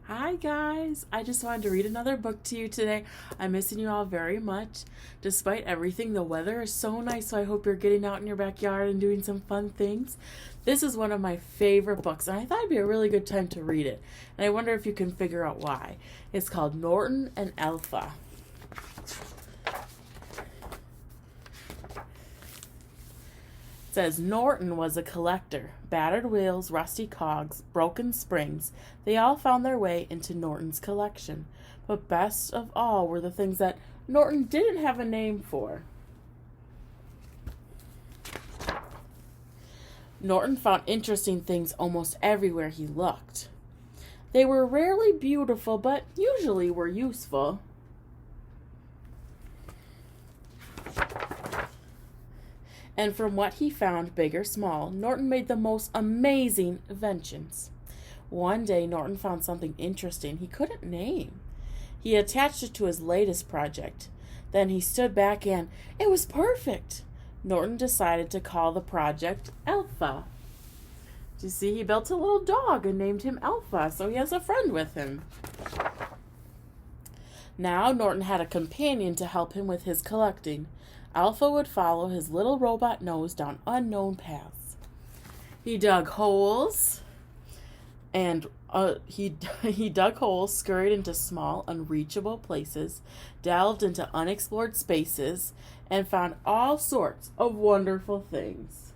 Hi guys, I just wanted to read another book to you today. I'm missing you all very much. Despite everything, the weather is so nice, so I hope you're getting out in your backyard and doing some fun things. This is one of my favorite books, and I thought it'd be a really good time to read it. And I wonder if you can figure out why. It's called Norton and Alpha. It says, Norton was a collector. Battered wheels, rusty cogs, broken springs, they all found their way into Norton's collection. But best of all were the things that Norton didn't have a name for. Norton found interesting things almost everywhere he looked. They were rarely beautiful, but usually were useful. And from what he found, big or small, Norton made the most amazing inventions. One day, Norton found something interesting he couldn't name. He attached it to his latest project. Then he stood back and, it was perfect! Norton decided to call the project Alpha. You see, he built a little dog and named him Alpha, so he has a friend with him. Now Norton had a companion to help him with his collecting. Alpha would follow his little robot nose down unknown paths. He dug holes, he dug holes, scurried into small, unreachable places, delved into unexplored spaces, and found all sorts of wonderful things.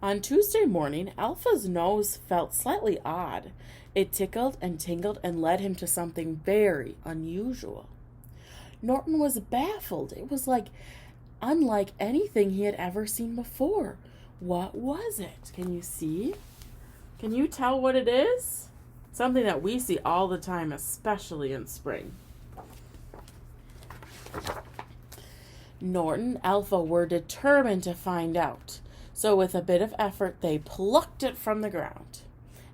On Tuesday morning, Alpha's nose felt slightly odd. It tickled and tingled and led him to something very unusual. Norton was baffled. It was unlike anything he had ever seen before. What was it? Can you see? Can you tell what it is? Something that we see all the time, especially in spring. Norton and Alpha were determined to find out. So with a bit of effort, they plucked it from the ground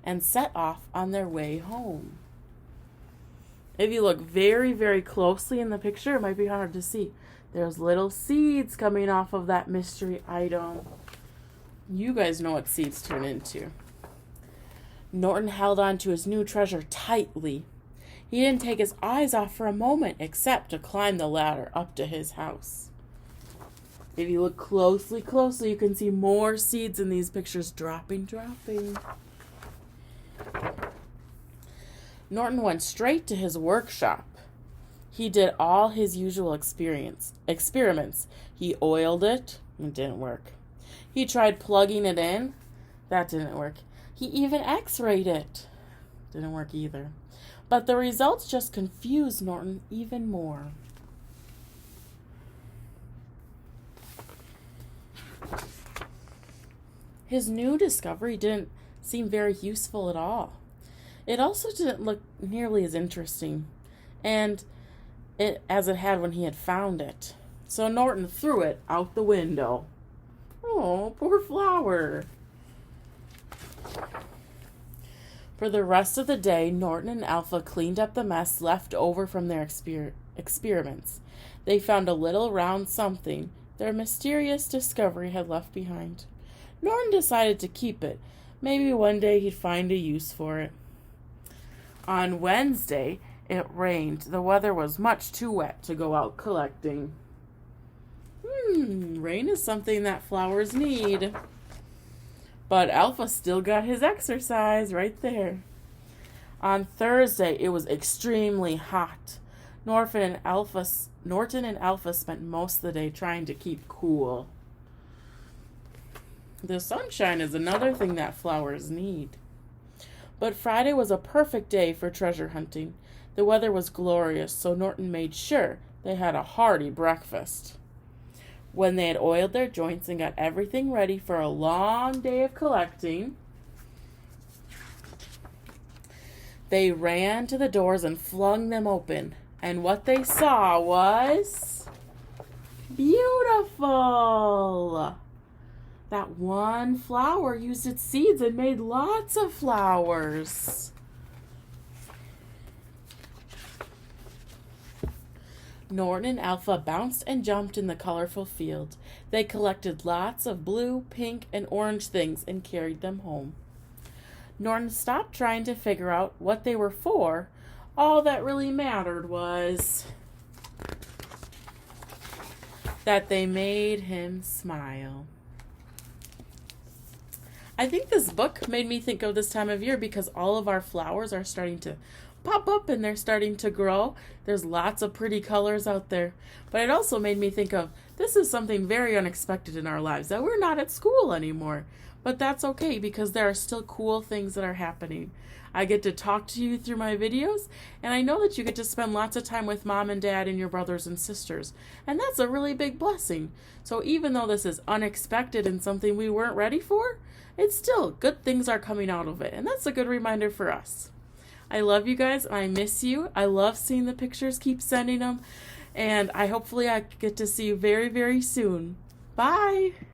and set off on their way home. If you look very, very closely in the picture, it might be hard to see. There's little seeds coming off of that mystery item. You guys know what seeds turn into. Norton held on to his new treasure tightly. He didn't take his eyes off for a moment, except to climb the ladder up to his house. If you look closely, you can see more seeds in these pictures dropping. Norton went straight to his workshop. He did all his usual experiments. He oiled it. It didn't work. He tried plugging it in. That didn't work. He even x-rayed it. Didn't work either. But the results just confused Norton even more. His new discovery didn't seem very useful at all. It also didn't look nearly as interesting as it had when he had found it. So Norton threw it out the window. Oh, poor flower. For the rest of the day, Norton and Alpha cleaned up the mess left over from their experiments. They found a little round something their mysterious discovery had left behind. Norton decided to keep it. Maybe one day he'd find a use for it. On Wednesday, it rained. The weather was much too wet to go out collecting. Rain is something that flowers need. But Alpha still got his exercise right there. On Thursday, it was extremely hot. Norton and Alpha spent most of the day trying to keep cool. The sunshine is another thing that flowers need. But Friday was a perfect day for treasure hunting. The weather was glorious, so Norton made sure they had a hearty breakfast. When they had oiled their joints and got everything ready for a long day of collecting, they ran to the doors and flung them open. And what they saw was beautiful. That one flower used its seeds and made lots of flowers. Norton and Alpha bounced and jumped in the colorful field. They collected lots of blue, pink, and orange things and carried them home. Norton stopped trying to figure out what they were for. All that really mattered was that they made him smile. I think this book made me think of this time of year because all of our flowers are starting to pop up and they're starting to grow. There's lots of pretty colors out there. But it also made me think of this is something very unexpected in our lives, that we're not at school anymore. But that's okay because there are still cool things that are happening. I get to talk to you through my videos, and I know that you get to spend lots of time with mom and dad and your brothers and sisters. And that's a really big blessing. So even though this is unexpected and something we weren't ready for, it's still good things are coming out of it. And that's a good reminder for us. I love you guys. I miss you. I love seeing the pictures. Keep sending them. And hopefully I get to see you very, very soon. Bye.